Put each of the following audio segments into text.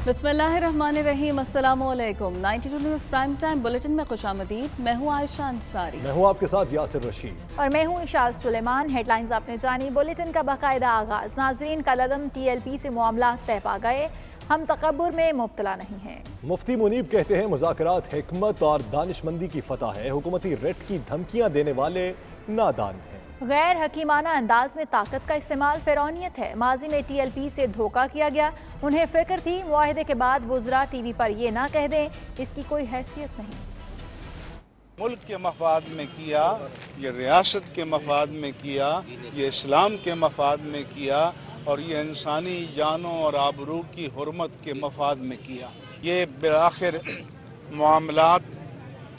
बिस्मिल्लाहिर्रहमानिर्रहीम, अस्सलाम वालेकुम। 92 न्यूज़ प्राइम टाइम बुलेटिन में खुशामदीद। मैं हूँ आयशा अंसारी। मैं हूँ आपके साथ यासिर रशीद और मैं हूँ इशाल सुलेमान। हेडलाइंस आपने जानी, बुलेटिन का बाकायदा आगाज। नाजरीन, कलअदम TLP से मामला तय पा गए, हम तकब्बुर में मुब्तला नहीं हैं। मुफ्ती मुनीब कहते हैं मुज़ाकरात हिकमत और दानिशमंदी की फतह है, हुकूमती रेट की धमकियां देने वाले नादान हैं। गैर हकीमाना अंदाज में ताकत का इस्तेमाल फिरौनियत है। माजी में TLP से धोखा किया गया, उन्हें फिक्र थी मुआहदे के बाद वुज़रा TV पर ये ना कह दें, इसकी कोई हैसियत नहीं। मुल्क के मफाद में किया, ये रियासत के मफाद में किया, ये इस्लाम के मफाद में किया और ये इंसानी जानों और आबरू की हुर्मत के मफाद में किया। ये बिलाखिर मामलात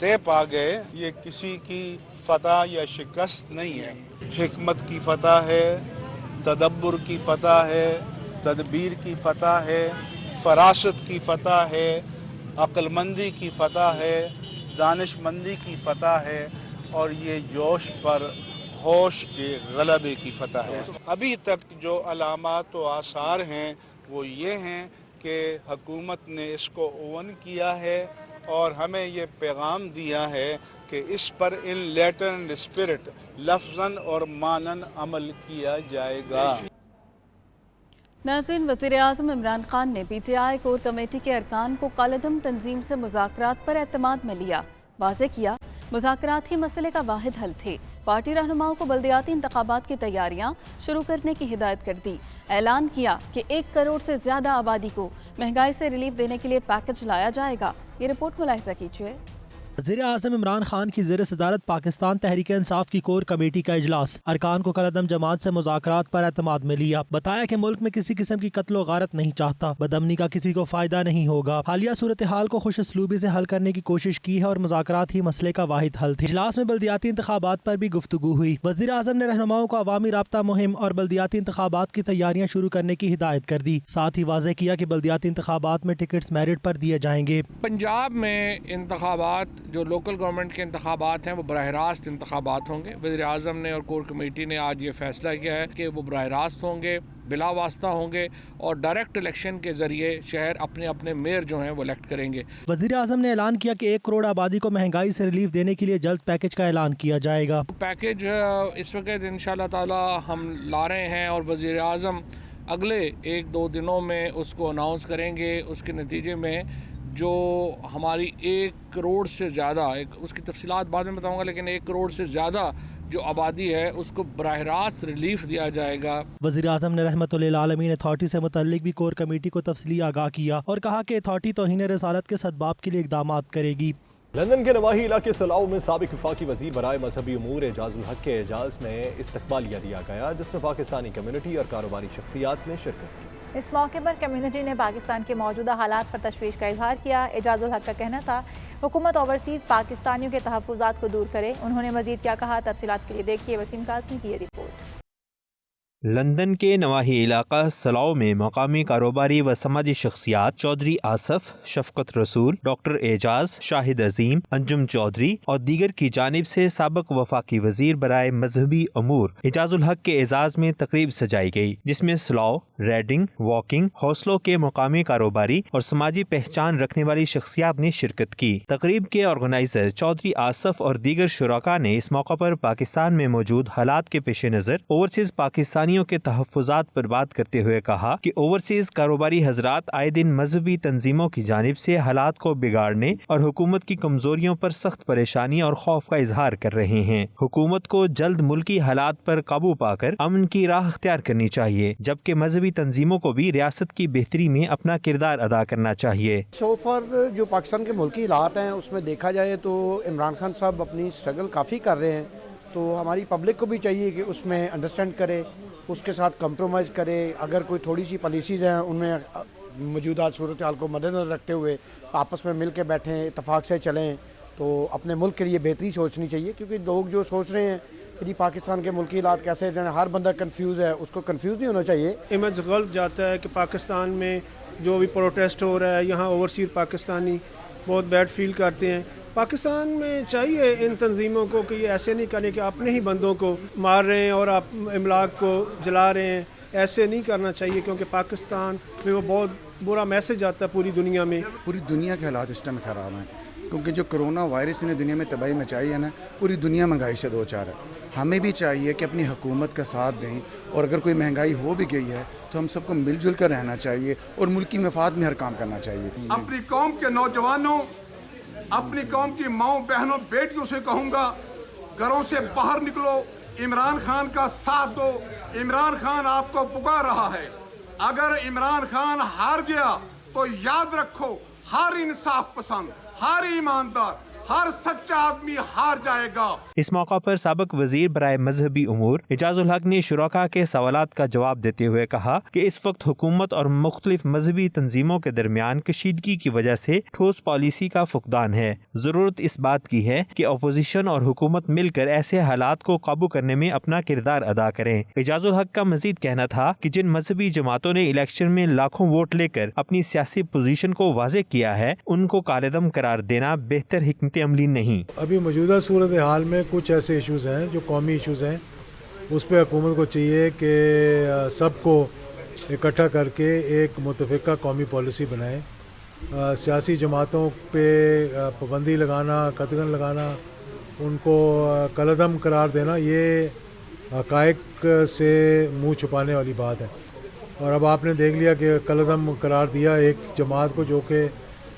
तय पा गए, ये किसी की फतह या शिकस्त नहीं है। हिकमत की फतह है, तदब्बुर की फतह है, तदबीर की फतह है, फरासत की फतह है, अक्लमंदी की फतह है, दानिशमंदी की फतह है और ये जोश पर होश के गलबे की फतह है। अभी तक जो अलामात व आसार हैं वो ये हैं कि हुकूमत ने इसको ओवन किया है और हमें ये पैगाम दिया है कि इस पर इन लेटर एंड स्पिरिट लफ्ज़न और मानन अमल किया जाएगा। नाज़रीन, वज़ीर-ए-आज़म इमरान खान ने PTI कोर कमेटी के अरकान को कलअदम तंजीम से मुज़ाकरात पर एतमाद में लिया। वाज़ेह किया, मुज़ाकरात ही मसले का वाहिद हल थे। पार्टी रहनुमाओं को बल्दियाती इंतखाबात की तैयारियां शुरू करने की हिदायत कर दी। ऐलान किया कि 1 करोड़ से ज़्यादा आबादी को महंगाई से रिलीफ देने के लिए पैकेज लाया जाएगा। ये रिपोर्ट मुलाहिज़ा कीजिए। वज़ीर-ए-आज़म इमरान खान की ज़ेर सदारत पाकिस्तान तहरीक इंसाफ की कोर कमेटी का इजलास अरकान को कलअदम जमात से मुज़ाकरात पर एतमाद में लिया। बताया कि मुल्क में किसी किस्म की कत्लो गारत नहीं चाहता, बदअमनी का किसी को फायदा नहीं होगा। हालिया सूरत हाल को खुश उसलूबी से हल करने की कोशिश की है और मुज़ाकरात ही मसले का वाहिद हल थे। इजलास में बल्दियाती इंतखाबात पर भी गुफ्तगू हुई। वज़ीर-ए-आज़म ने रहनुमाओं को अवामी राब्ता मुहिम और बल्दियाती इंतखाबात की तैयारियां शुरू करने की हिदायत कर दी। साथ ही वाज़ेह किया कि बल्दियाती इंतखाबात में टिकट्स मेरिट पर दिए जाएंगे। पंजाब में इंतखाबात जो लोकल गवर्नमेंट के इंतखाबात हैं वो बराह रास्त इंतखाबात होंगे। वज़ीर-ए-आज़म ने और कोर कमेटी ने आज ये फैसला किया है कि वो बराह रास्त होंगे, बिला वास्ता होंगे और डायरेक्ट इलेक्शन के जरिए शहर अपने अपने मेयर जो हैं वो इलेक्ट करेंगे। वज़ीर-ए-आज़म ने ऐलान किया कि 1 करोड़ आबादी को महंगाई से रिलीफ देने के लिए जल्द पैकेज का ऐलान किया जाएगा। पैकेज इस वक्त इंशाअल्लाह ताला हम ला रहे हैं और वज़ीर-ए-आज़म अगले 1-2 दिनों में उसको अनाउंस करेंगे। उसके नतीजे में जो हमारी 1 करोड़ से ज़्यादा, उसकी तफसीलात बाद में बताऊंगा, लेकिन 1 करोड़ से ज़्यादा जो आबादी है उसको बराह रास्त रिलीफ दिया जाएगा। वज़ीर-ए-आज़म ने रहमतुल लिल आलमीन अथॉरिटी से मुतल्लिक भी कोर कमेटी को तफसीली आगाह किया और कहा कि अथॉरिटी तौहीन रसालत के सद्बाब के लिए इक़दामात करेगी। लंदन के नवाही इलाके सलाऊ में साबिक वफाकी वज़ीर बराए मजहबी उमूर एजाजुल हक के एजाज़ में इस्तकबालिया दिया गया, जिसमें पाकिस्तानी कम्युनिटी और कारोबारी शख्सियात ने शिरकत की। इस मौके पर कम्युनिटी ने पाकिस्तान के मौजूदा हालात पर तशवीश का इजहार किया। एजाजुल हक का कहना था हुकूमत ओवरसीज़ पाकिस्तानियों के तहफ़्फ़ुज़ात को दूर करे। उन्होंने मज़ीद क्या कहा, तफसीलात के लिए देखिए वसीम काज़मी की ये रिपोर्ट। लंदन के नवाही इलाका सलाऊ में मकामी कारोबारी व समाजी शख्सियात चौधरी आसफ, शफकत रसूल, डॉक्टर एजाज, शाहिद अजीम, अंजुम चौधरी और दीगर की जानिब से साबिक वफाकी वजीर बराए मजहबी अमूर एजाजुल हक के एजाज में तकरीब सजाई गई, जिसमें सलाऊ, रेडिंग, वॉकिंग, हौसलों के मकामी कारोबारी और समाजी पहचान रखने वाली शख्सियात ने शिरकत की। तकरीब के ऑर्गेनाइजर चौधरी आसफ और दीगर शुराका ने इस मौका पर पाकिस्तान में मौजूद हालात के पेश नज़र ओवरसीज पाकिस्तान के तहफ़्फ़ुज़ात पर बात करते हुए कहा कि ओवरसीज कारोबारी हजरात आए दिन मजहबी तंजीमों की जानिब से हालात को बिगाड़ने और हुकूमत की कमजोरियों पर सख्त परेशानी और खौफ का इजहार कर रहे हैं। हुकूमत को जल्द मुल्की हालात पर काबू पाकर अमन की राह अख्तियार करनी चाहिए, जबकि मजहबी तंजीमों को भी रियासत की बेहतरी में अपना किरदार अदा करना चाहिए। सोफर जो पाकिस्तान के मुल्की हालात हैं उसमें देखा जाए तो इमरान खान साहब अपनी स्ट्रगल काफ़ी कर रहे हैं, तो हमारी पब्लिक को भी चाहिए कि उसमें अंडरस्टैंड करे, उसके साथ कंप्रोमाइज़ करे। अगर कोई थोड़ी सी पॉलिसीज़ हैं उनमें मौजूदा सूरत हाल को मद्देनज़र रखते हुए आपस में मिल के बैठें, इत्तफाक से चलें, तो अपने मुल्क के लिए बेहतरी सोचनी चाहिए। क्योंकि लोग जो सोच रहे हैं कि पाकिस्तान के मुल्की हालात कैसे, हर बंदा कन्फ्यूज़ है, उसको कन्फ्यूज़ नहीं होना चाहिए। इमेज गलत जाता है कि पाकिस्तान में जो भी प्रोटेस्ट हो रहा है, यहाँ ओवरसीज पाकिस्तानी बहुत बैड फील करते हैं। पाकिस्तान में चाहिए इन तंजीमों को कि ये ऐसे नहीं करने कि अपने ही बंदों को मार रहे हैं और आप इमलाक को जला रहे हैं, ऐसे नहीं करना चाहिए, क्योंकि पाकिस्तान में वो बहुत बुरा मैसेज आता है पूरी दुनिया में। पूरी दुनिया के हालात इस टाइम ख़राब हैं, क्योंकि जो कोरोना वायरस ने दुनिया में तबाही मचाई है ना, पूरी दुनिया महंगाई से दो चार है। हमें भी चाहिए कि अपनी हुकूमत का साथ दें, और अगर कोई महंगाई हो भी गई है तो हम सबको मिलजुल कर रहना चाहिए और मुल्की मफाद में हर काम करना चाहिए। अपनी कौम के नौजवानों, अपनी कौम की माओ बहनों बेटियों से कहूँगा, घरों से बाहर निकलो, इमरान खान का साथ दो। इमरान खान आपको पुकार रहा है। अगर इमरान खान हार गया तो याद रखो, हर इंसाफ पसंद, हर ईमानदार, हर सच्चा आदमी हार जाएगा। इस मौका पर साबिक वजीर बराए मजहबी उमूर एजाजुल हक ने शुरका के सवालात का जवाब देते हुए कहा कि इस वक्त हुकूमत और मुख्तलिफ मजहबी तंजीमों के दरमियान कशीदगी की वजह से ठोस पॉलिसी का फुकदान है। जरूरत इस बात की है कि अपोजिशन और हुकूमत मिलकर ऐसे हालात को काबू करने में अपना किरदार अदा करें। एजाजुल हक का मजीद कहना था कि जिन मजहबी जमातों ने इलेक्शन में लाखों वोट लेकर अपनी सियासी पोजीशन को वाज़ेह किया है, उनको कालेदम करार देना बेहतर हिकमत अमली नहीं। अभी मौजूदा सूरत हाल में कुछ ऐसे इश्यूज़ हैं जो कौमी इश्यूज़ हैं, उस पर हुकूमत को चाहिए कि सबको इकट्ठा करके एक मुतफ़िका कौमी पॉलिसी बनाए। सियासी जमातों पे पाबंदी लगाना, कतगन लगाना, उनको कलदम करार देना, ये हक़ाइक़ से मुँह छुपाने वाली बात है। और अब आपने देख लिया कि कलदम करार दिया एक जमात को जो कि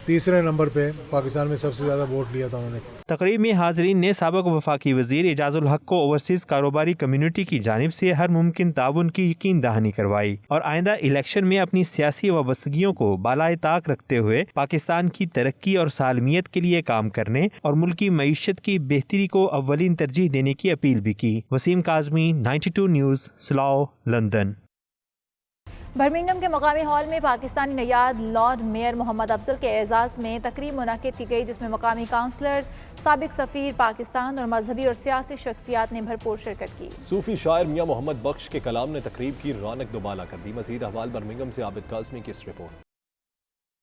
तीसरे नंबर पे पाकिस्तान में सबसे ज़्यादा वोट लिया था उन्होंने। तकरीब में हाज़रीन ने साबिक वफाकी वज़ीर एजाजुल हक को ओवरसीज़ कारोबारी कम्यूनिटी की जानिब से हर मुमकिन ताउन की यकीन दहानी करवाई और आइंदा इलेक्शन में अपनी सियासी वाबस्तगियों को बालाए ताक रखते हुए पाकिस्तान की तरक्की और सालमियत के लिए काम करने और मुल्की मईशत की बेहतरी को अव्वलीन तरजीह देने की अपील भी की। Wasim Kazmi, 92 news, Slough, London. Birmingham के मकामी हॉल में पाकिस्तानी नयाद लॉर्ड मेयर मोहम्मद अफजल के एजाज़ में तकरीब मुनाकिद की गई, जिसमें मकामी काउंसलर, साबिक सफ़ीर पाकिस्तान और मजहबी और सियासी शख्सियात ने भरपूर शिरकत की। सूफी शायर मियाँ मोहम्मद बख्श के कलाम ने तकरीब की रौनक दोबाला कर दी। मज़ीद अहवाल बर्मिंघम से आबिद काज़मी की इस रिपोर्ट।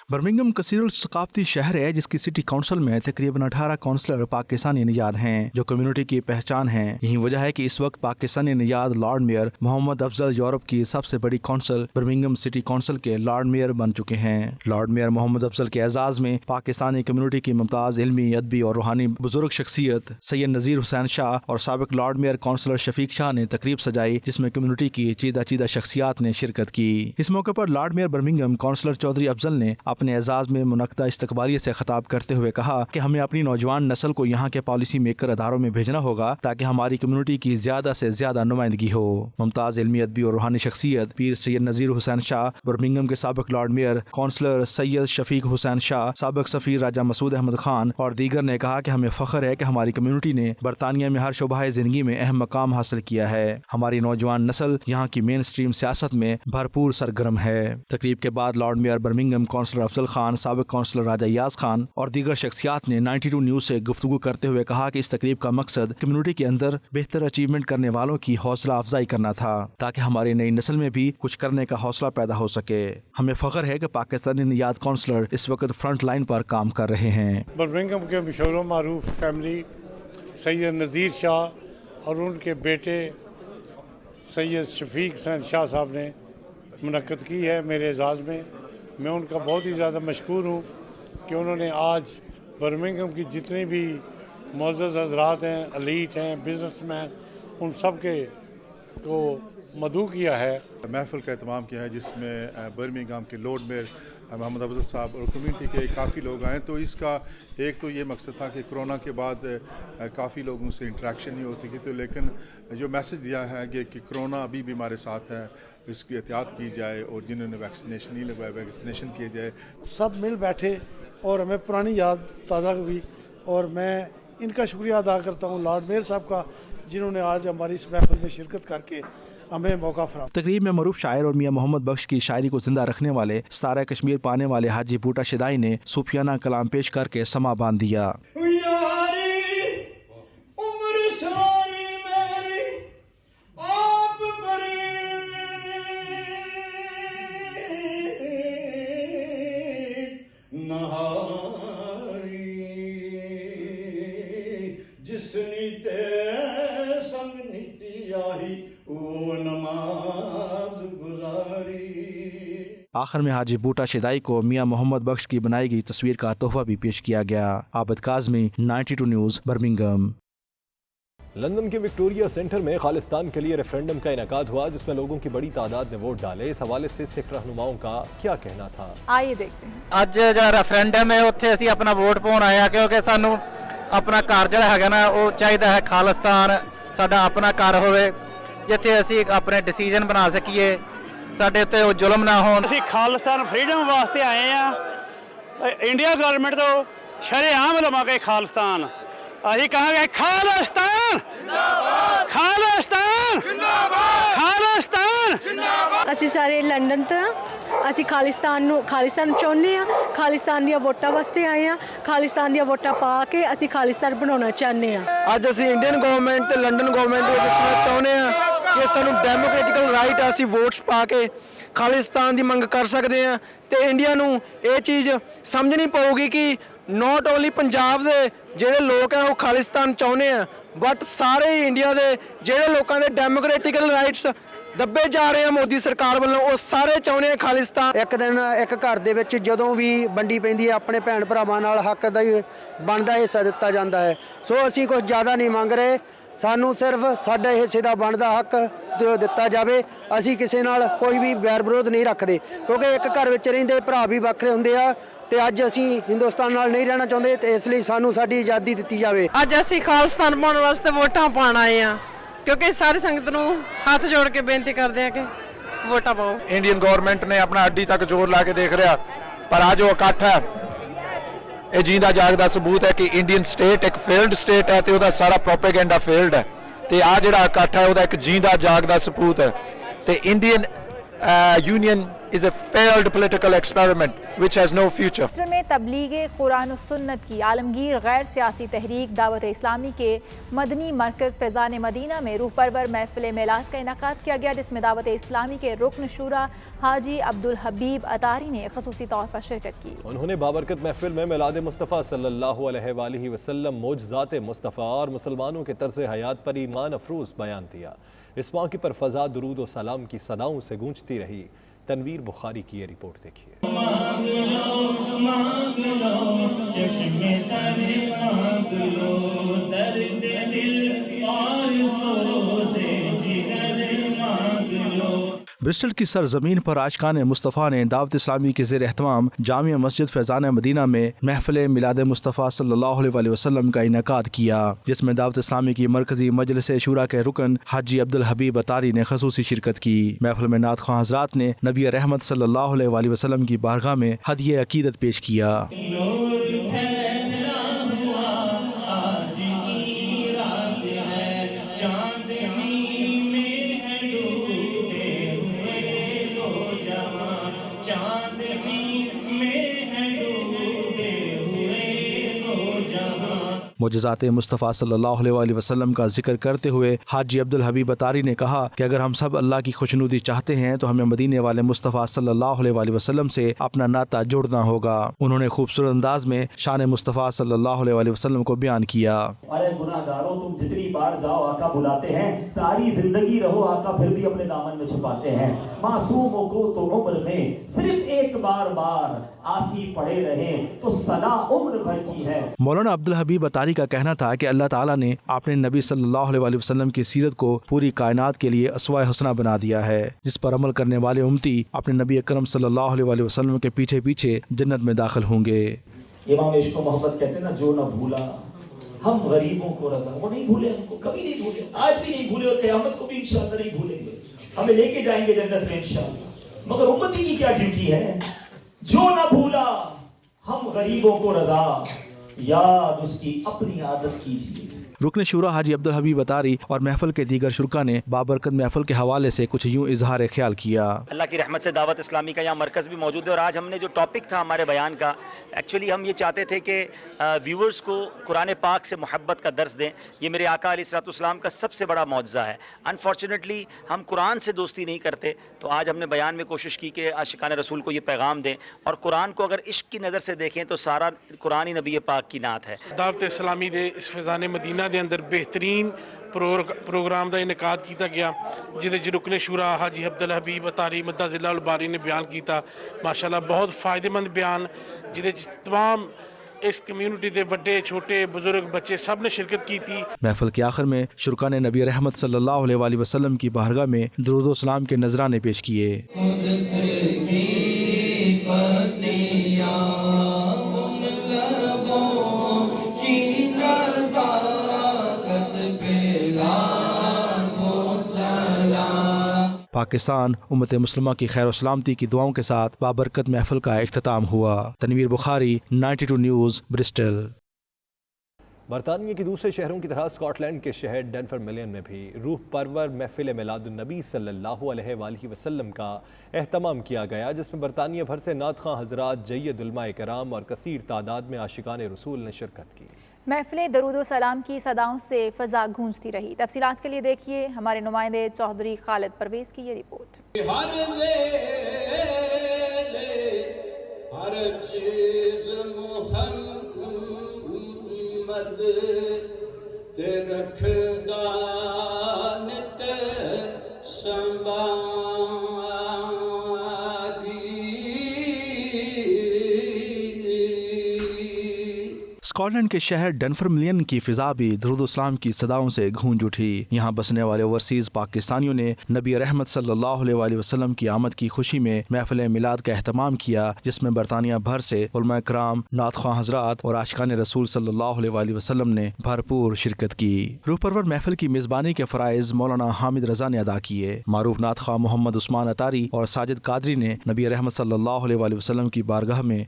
बर्मिंघम कसीरुल सकाफती शहर है, जिसकी सिटी काउंसिल में तकरीबन 18 काउंसलर पाकिस्तानी नियाद हैं जो कम्युनिटी की पहचान हैं। यही वजह है कि इस वक्त पाकिस्तानी नियाद lord mayor Mohammad Afzal Europe की सबसे बड़ी काउंसिल बर्मिंघम सिटी काउंसिल के लॉर्ड मेयर बन चुके हैं। लॉर्ड मेयर मोहम्मद अफजल के एजाज में पाकिस्तानी कम्युनिटी की मुमताज़ इल्मी, अदबी और रूहानी बुजुर्ग शख्सियत सैयद नज़ीर हुसैन शाह और साबिक lord mayor councillor Shafiq Shah ने तकरीब सजाई, जिसमें कम्युनिटी की चीदा शख्सियात ने शिरकत की। इस मौके पर lord mayor Birmingham councillor Chaudhry Afzal ने अपने एजाज में मुनक्दा इस्तकबालियत से खिताब करते हुए कहा कि हमें अपनी नौजवान नस्ल को यहाँ के पॉलिसी मेकर अदारों में भेजना होगा ताकि हमारी कम्युनिटी की ज्यादा से ज्यादा नुमाइंदगी हो। मुमताज इल्मी, अदबी और रूहानी शख्सियत पीर सैयद नज़ीर हुसैन शाह, बर्मिंघम के साबिक lord mayor councillor Syed Shafiq Hussain Shah, साबिक सफ़ीर राजा मसूद अहमद खान और दीगर ने कहा कि हमें फ़ख्र है कि हमारी कम्युनिटी ने बरतानिया में हर शोबा ज़िंदगी में अहम मकाम हासिल किया है। हमारी नौजवान नस्ल यहाँ की मेन स्ट्रीम सियासत में भरपूर सरगर्म है। तकरीब के बाद lord mayor Birmingham councillor Afzal Khan, साबिक काउंसलर राजा याज खान और दीगर शख्सियात ने 92 न्यूज़ से गुफ्तगू करते हुए कहा कि इस तकरीब का मकसद कम्युनिटी के अंदर बेहतर अचीवमेंट करने वालों की हौसला अफजाई करना था ताकि हमारी नई नस्ल में भी कुछ करने का हौसला पैदा हो सके। हमें फ़ख्र है कि पाकिस्तानी नियाद काउंसलर इस वक्त फ्रंट लाइन पर काम कर रहे हैं। बर्मिंघम के मशहूर मारूफ फैमिली सैयद नज़ीर शाह और उनके बेटे सैयद शफीक हुसैन शाह साहब ने मुनक्कद की है मेरे एजाज़ में। मैं उनका बहुत ही ज़्यादा मशकूर हूँ कि उन्होंने आज बर्मिंघम की जितनी भी मुअज़्ज़ज़ हज़रात हैं, एलीट हैं, बिजनेसमैन, उन सब के को मदऊ किया है। महफिल का एहतमाम किया है जिसमें बर्मिंघम के लॉर्ड मेयर मोहम्मद अफजल साहब और कम्युनिटी के काफ़ी लोग आए। तो इसका एक तो ये मकसद था कि कोरोना के बाद काफ़ी लोगों से इंटरेक्शन नहीं होती थी, तो लेकिन जो मैसेज दिया है कि कोरोना अभी भी हमारे साथ है, इसकी एहतियात की जाए और जिन्होंने वैक्सीनेशन नहीं लगवाया वैक्सीनेशन किया जाए। सब मिल बैठे और हमें पुरानी याद ताज़ा हुई और मैं इनका शुक्रिया अदा करता हूँ लॉर्ड मेयर साहब का, जिन्होंने आज हमारी इस महफिल में शिरकत करके हमें मौका फराहम। तकरीब में मरूफ शायर और मियाँ मोहम्मद बख्श की शायरी को जिंदा रखने वाले सितारा कश्मीर पाने वाले हाजी बूटा शिदाई ने सूफियाना कलाम पेश करके समा बांध दिया। आखिर में हाजी बूटा शिदाई को मियां मोहम्मद बख्श की बनाई गई तस्वीर का तोहफा भी पेश किया गया। Abid Kazmi, 92 news, Birmingham. London के विक्टोरिया सेंटर में खालिस्तान के लिए रेफरेंडम का इनेकाद हुआ, जिसमें लोगों की बड़ी तादाद ने वोट डाले। इस हवाले से सिख रहनुमाओं का क्या कहना था, आइए देखते हैं। ਅੱਜ ਜਿਹੜਾ ਰੈਫਰੈਂਡਮ ਹੈ ਉੱਥੇ ਅਸੀਂ ਆਪਣਾ ਵੋਟ ਪਾਉਣ ਆਏ ਆ, ਕਿਉਂਕਿ ਸਾਨੂੰ ਆਪਣਾ ਘਰ ਜਿਹੜਾ ਹੈਗਾ ਨਾ ਉਹ ਚਾਹੀਦਾ ਹੈ, ਖਾਲਿਸਤਾਨ ਸਾਡਾ ਆਪਣਾ ਘਰ ਹੋਵੇ ਜਿੱਥੇ ਅਸੀਂ ਆਪਣੇ ਡਿਸੀਜਨ ਬਣਾ ਸਕੀਏ, ਸਾਡੇ ਉੱਤੇ ਉਹ ਜ਼ੁਲਮ ਨਾ ਹੋਣ। ਅਸੀਂ ਖਾਲਿਸਤਾਨ ਫਰੀडम ਵਾਸਤੇ ਆਏ ਆ। ਇੰਡੀਆ ਗਵਰਨਮੈਂਟ ਤੋਂ ਸ਼ਰੇਆਮ ਲਵਾਂਗੇ ਖਾਲਿਸਤਾਨ। ਅਸੀਂ ਕਹਾਂਗੇ ਖਾਲਿਸਤਾਨ ਜਿੰਦਾਬਾਦ, ਖਾਲਿਸਤਾਨ ਜਿੰਦਾਬਾਦ, ਖਾਲਿਸਤਾਨ ਜਿੰਦਾਬਾਦ। ਅਸੀਂ ਸਾਰੇ ਲੰਡਨ ਤੋਂ ਅਸੀਂ ਖਾਲਿਸਤਾਨ ਚਾਹੁੰਦੇ ਆ, ਖਾਲਿਸਤਾਨ ਦੀਆਂ ਵੋਟਾਂ ਵਾਸਤੇ ਆਏ ਆ, ਖਾਲਿਸਤਾਨ ਦੀਆਂ ਵੋਟਾਂ ਪਾ ਕੇ ਅਸੀਂ ਖਾਲਿਸਤਾਨ ਬਣਾਉਣਾ ਚਾਹੁੰਦੇ ਆ। ਅੱਜ ਅਸੀਂ ਇੰਡੀਅਨ ਗਵਰਨਮੈਂਟ ਤੇ ਲੰਡਨ ਗਵਰਨਮੈਂਟ ਦੇ ਦੱਸਣਾ ਚਾਹੁੰਦੇ ਆ ਕਿ ਸਾਨੂੰ ਡੈਮੋਕ੍ਰੈਟਿਕਲ ਰਾਈਟ ਆ, ਅਸੀਂ ਵੋਟਸ ਪਾ ਕੇ ਖਾਲਿਸਤਾਨ ਦੀ ਮੰਗ ਕਰ ਸਕਦੇ ਆ। ਤੇ ਇੰਡੀਆ ਨੂੰ ਇਹ ਚੀਜ਼ ਸਮਝਣੀ ਪਊਗੀ ਕਿ ਨੋਟ ਓਨਲੀ ਪੰਜਾਬ ਦੇ ਜਿਹੜੇ ਲੋਕ ਆ ਉਹ ਖਾਲਿਸਤਾਨ ਚਾਹੁੰਦੇ ਆ, ਬਟ ਸਾਰੇ ਇੰਡੀਆ ਦੇ ਜਿਹੜੇ ਲੋਕਾਂ ਦੇ ਡੈਮੋਕ੍ਰੈਟਿਕਲ ਰਾਈਟਸ ਦੱਬੇ ਜਾ ਰਹੇ ਆ ਮੋਦੀ ਸਰਕਾਰ ਵੱਲੋਂ, ਉਹ ਸਾਰੇ ਚਾਹੁੰਦੇ ਆ ਖਾਲਿਸਤਾਨ। ਇੱਕ ਦਿਨ ਇੱਕ ਘਰ ਦੇ ਵਿੱਚ ਜਦੋਂ ਵੀ ਵੰਡੀ ਪੈਂਦੀ ਹੈ, ਆਪਣੇ ਭੈਣ ਭਰਾਵਾਂ ਨਾਲ ਹੱਕ ਦਾ ਹੀ ਬਣਦਾ ਹਿੱਸਾ ਦਿੱਤਾ ਜਾਂਦਾ ਹੈ। ਸੋ ਅਸੀਂ ਕੁਝ ਜ਼ਿਆਦਾ ਨਹੀਂ ਮੰਗ ਰਹੇ, ਸਾਨੂੰ ਸਿਰਫ ਸਾਡੇ ਹਿੱਸੇ ਦਾ ਬਣਦਾ ਹੱਕ ਦਿੱਤਾ ਜਾਵੇ। ਅਸੀਂ ਕਿਸੇ ਨਾਲ ਕੋਈ ਵੀ ਵੈਰ ਵਿਰੋਧ ਨਹੀਂ ਰੱਖਦੇ, ਕਿਉਂਕਿ ਇੱਕ ਘਰ ਵਿੱਚ ਰਹਿੰਦੇ ਭਰਾ ਵੀ ਵੱਖਰੇ ਹੁੰਦੇ ਆ ਤੇ ਅੱਜ ਅਸੀਂ ਹਿੰਦੁਸਤਾਨ ਨਾਲ ਨਹੀਂ ਰਹਿਣਾ ਚਾਹੁੰਦੇ, ਤੇ ਇਸ ਲਈ ਸਾਨੂੰ ਸਾਡੀ ਆਜ਼ਾਦੀ ਦਿੱਤੀ ਜਾਵੇ। ਅੱਜ ਅਸੀਂ ਖਾਲਿਸਤਾਨ ਪਾਉਣ ਵਾਸਤੇ ਵੋਟਾਂ ਪਾਉਣ ਆਏ ਆ, ਕਿਉਂਕਿ ਸਾਰੀ ਸੰਗਤ ਨੂੰ ਹੱਥ ਜੋੜ ਕੇ ਬੇਨਤੀ ਕਰਦੇ ਆ ਕਿ ਵੋਟਾਂ ਪਾਓ। ਇੰਡੀਅਨ ਗਵਰਨਮੈਂਟ ਨੇ ਆਪਣਾ ਅੱਡੀ ਤੱਕ ਜ਼ੋਰ ਲਾ ਕੇ ਦੇਖ ਰਿਹਾ, ਪਰ ਅੱਜ ਉਹ ਇਕੱਠ ਹੈ ਇਹ ਜੀਂਦਾ ਜਾਗਦਾ ਸਬੂਤ ਹੈ ਕਿ ਇੰਡੀਅਨ ਸਟੇਟ ਇੱਕ ਫੇਲਡ ਸਟੇਟ ਹੈ ਤੇ ਉਹਦਾ ਸਾਰਾ ਪ੍ਰੋਪੇਗੈਂਡਾ ਫੇਲਡ ਹੈ, ਤੇ ਆ ਜਿਹੜਾ ਇਕੱਠ ਹੈ ਉਹਦਾ ਇੱਕ ਜੀਂਦਾ ਜਾਗਦਾ ਸਬੂਤ ਹੈ। ਤੇ Indian union is a failed political experiment which has no future. मिस्र में तबलीग कुरान और सुन्नत की आलमगीर गैर सियासी तहरीक दावत इस्लामी के मदनी मरकज़ फैज़ान मदीना में रूह परवर महफिल मिलाद का इनेकाद किया गया, जिसमें दावत इस्लामी के रुकन शुरा हाजी अब्दुल हबीब अतारी ने ख़ुसूसी तौर पर शिरकत की। उन्होंने बाबरकत महफिल में मिलाद मुस्तफ़ा सल्लल्लाहु अलैहि वसल्लम मोजज़ात मुस्तफ़ा और मुसलमानों के तर्ज़ हयात पर ईमान अफरोज़ बयान दिया। इस मौके पर फ़ज़ा दुरूद और सलाम की सदाओं से गूंजती रही। तनवीर बुखारी की ये रिपोर्ट देखिए। ब्रिस्टल की सरजमीन पर आशिकान मुस्तफ़ा ने दावत इस्लामी के ज़ेर एहतमाम जामिया मस्जिद फैज़ान मदीना में महफिल मिलाद मुस्तफ़ा सल्लल्लाहु अलैहि वसल्लम का इनेकाद किया, जिसमें दावत इस्लामी की मरकज़ी मजलिस शूरा के रुकन हाजी अब्दुल हबीब अतारी ने ख़ुसूसी शिरकत की। महफिल में नात ख़्वां हज़रात ने नबी रहमत सल्लल्लाहु अलैहि वसल्लम की बारगाह में हदिया अकीदत पेश किया। मुजज़ात मुस्तफ़ा सल्लल्लाहु अलैहि वसल्लम का जिक्र करते हुए हाजी अब्दुल हबीब अतारी ने कहा कि अगर हम सब अल्लाह की खुशनुदी चाहते हैं तो हमें मदीने वाले मुस्तफ़ा सल्लल्लाहु अलैहि वसल्लम से अपना नाता जोड़ना होगा। उन्होंने खूबसूरत अंदाज में शान मुस्तफ़ा सल्लल्लाहु अलैहि वसल्लम को बयान किया। अरे गुनाहगारों, तुम जितनी बार जाओ आका बुलाते हैं, सारी जिंदगी रहो आका फिर भी अपने दामन में छुपाते हैं। मासूमों को तो उम्र में सिर्फ एक बार आसी पड़े रहे तो सदा उम्र भर की है। मौलाना अब्दुल हबीब अतारी का कहना था कि अल्लाह ताला ने अपने नबी सल्लल्लाहु अलैहि वसल्लम की सीरत को पूरी कायनात के लिए अस्वा हुस्ना बना दिया है, जिस पर अमल करने वाले उम्मती अपने नबी अकरम सल्लल्लाहु अलैहि वसल्लम के पीछे पीछे जन्नत में दाखिल होंगे। इमाम इश्क मोहब्बत कहते हैं ना, जो न भूला हम गरीबों को रज़ा, वो नहीं भूले, हमको कभी नहीं भूले, आज भी नहीं भूले और क़यामत को भी इंशाअल्लाह नहीं भूलेंगे। हमें लेके जाएंगे जन्नत में इंशाअल्लाह। मगर उम्मती की क्या ड्यूटी है? जो न भूला हम गरीबों को रज़ा, याद उसकी अपनी आदत कीजिए। रुकन शुरा हाजी अब्दुल हबीब अतारी और महफिल के दीगर शुरका ने बाबरकत महफिल के हवाले से कुछ यूँ इजहार ख्याल किया। अल्लाह की रहमत से दावत इस्लामी का यहाँ मरकज़ भी मौजूद है, और आज हमने जो टॉपिक था हमारे बयान का, एक्चुअली हम ये चाहते थे कि व्यूअर्स को कुरान पाक से मोहब्बत का दर्स दें। ये मेरे आका अलैहिस्सलाम का सबसे बड़ा मौजज़ा है। अनफॉर्चुनेटली हम कुरान से दोस्ती नहीं करते, तो आज हमने बयान में कोशिश की कि आशिकान रसूल को ये पैगाम दें, और कुरान को अगर इश्क की नज़र से देखें तो सारा कुरान ही नबी पाक की नात है। दावत इस्लामी दे इस फैज़ान मदीना जिन्हां दे अंदर बेहतरीन प्रोग्राम का इनकाद किया गया, जिहदे च रुकने शुरा हाजी अब्दुल हबीब अतारी मद्दाजिल्ला अल बारी ने बयान किया। माशाअल्लाह बहुत फ़ायदेमंद बयान, जिहदे च तमाम इस कम्यूनिटी के बड़े छोटे बुजुर्ग बच्चे सब ने शिरकत की थी। महफिल के आखिर में शुरका ने नबी रहमत सल्लल्लाहु अलैहि वसल्लम की बारगाह में दुरूद व सलाम के नजराने पेश किए। पाकिस्तान उम्मत मुस्लिमा की खैर सलामती की दुआओं के साथ बाबरकत महफिल का इख्तिताम हुआ। Tanveer Bukhari, 92 News, Bristol. बरतानिया के दूसरे शहरों की तरह स्कॉटलैंड के शहर डनफरमिलियन में भी रूह परवर महफिल मिलादुन्नबी सल्लल्लाहु अलैहि वसल्लम का एहतमाम किया गया, जिसमें बरतानिया भर से नात ख़्वां हज़रात, जय्यद उलमा कराम और कसीर तादाद में आशिकान रसूल ने शिरकत की। महफिल दरूद व सलाम की सदाओं से फ़ज़ा गूंजती रही। तफसीलात के लिए देखिए हमारे नुमाइंदे चौधरी खालिद परवेज़ की ये रिपोर्ट। हर चीज़ ते रखदा नित संभादी। स्कॉटलैंड के शहर डनफरमिलियन की फिजा भी दुरूद इस्लाम की सदाओं से गूंज उठी। यहाँ बसने वाले ओवरसीज़ पाकिस्तानियों ने नबी रहमत सल्लल्लाहु अलैहि वसल्लम की आमद की खुशी में महफिल मिलाद का एहतमाम किया, जिसमें बरतानिया भर से उलमा कराम, नात ख़्वां हज़रात और आशिकान रसूल सल्लल्लाहु अलैहि वसल्लम ने भरपूर शिरकत की। रूह परवर महफिल की मेज़बानी के फ़राइज़ मौलाना हामिद रज़ा ने अदा किए। मारूफ नात ख़्वां मोहम्मद उस्मान अतारी और साजिद कादरी ने नबी रहमत सल्लल्लाहु अलैहि वसल्लम की बारगाह में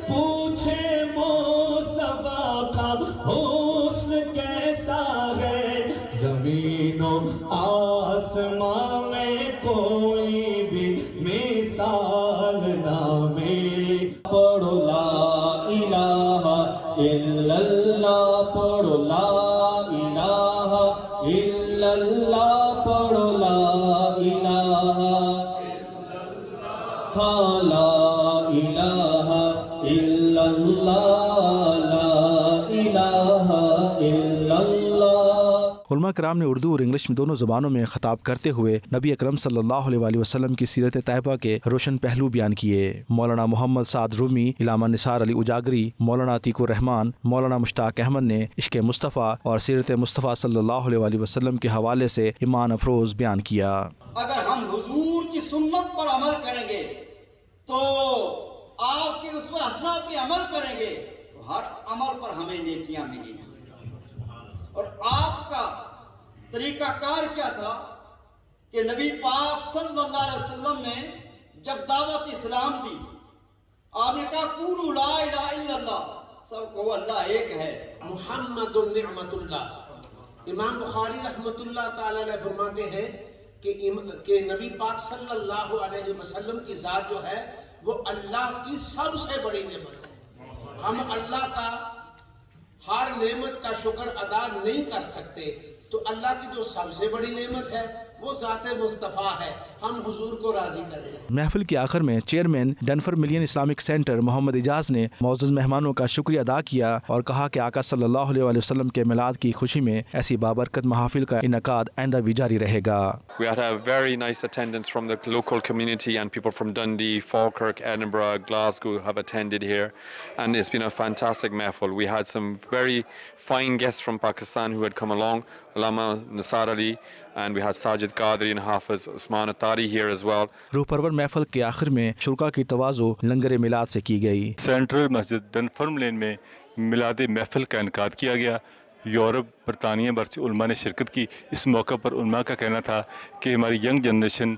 पूछे मुस्तफा का हुस्न कैसा है, ज़मीनो आसमां में कोई भी मिसाल ना मिली। पढ़ो ला इलाहा इल्लल्लाह, पढ़ो ला इलाहा इल्लल्लाह, पढ़ो ला इलाहा हाँ ला इलाहा उलमा कराम ने उर्दू और इंग्लिश में दोनों ज़बानों में खिताब करते हुए नबी अकरम सल्लल्लाहु अलैहि वसल्लम की सीरत तैयबा के रोशन पहलू बयान किए। मौलाना मोहम्मद साद रूमी, इलामा निसार अली उजागरी, मौलाना अतीकुर रहमान, मौलाना मुश्ताक अहमद ने इश्क मुस्तफ़ा और सीरत मुस्तफ़ा सल्लल्लाहु अलैहि वसल्लम के हवाले से ईमान अफरोज़ बयान किया। अगर हम हुजूर की सुन्नत पर अमल करेंगे तो आपके उस हसना पे अमल करेंगे तो हर अमल पर हमें नेकियां मिलेंगी। और आपका तरीकाकार क्या था कि नबी पाक सल्लल्लाहु अलैहि वसल्लम ने जब दावत इस्लाम दी, आपने कहा कुलू ला इलाहा इल्लल्लाह, सबको अल्लाह एक है, मुहम्मदुन निअमतुल्लाह। इमाम बुखारी रहमतुल्लाह ताला अलैह फरमाते हैं कि नबी पाक सल्लल्लाहु अलैहि वसल्लम की ज़ात जो है वो अल्लाह की सबसे बड़ी नेमत है। हम अल्लाह का हर नेमत का शुक्र अदा नहीं कर सकते, तो अल्लाह की जो सबसे बड़ी नेमत है वो ज़ाते मुस्तफ़ा है, हम हुजूर को राजी कर रहे हैं। महफिल के आखिर में chairman Dunfermline Islamic centre Mohammad Ijaz ने मौजूद मेहमानों का शुक्रिया अदा किया और कहा कि आका सल्लल्लाहु अलैहि वसल्लम के मिलाद की खुशी में ऐसी बाबरकत महफिल का इनकाद आइंदा भी जारी रहेगा। We had a very nice attendance from the local community and people from Dundee, Falkirk, Edinburgh, Glasgow have attended here, and it's been a fantastic mahfil. We had some very fine guests from Pakistan who had come along, Allama Nisar Ali, and we had Sajid Qadri and Hafiz Usman Atari here as well. रूह परवर महफिल के आखिर में शुरका की तवाज़ो लंगर मिलाद से की गई। Central मस्जिद डनफरमिलियन में मिलाद महफिल का इनकाद किया गया। यूरोप, बरतानिया भर से उलमा ने शिरकत की। इस मौका पर उलमा का कहना था कि हमारी यंग जनरेशन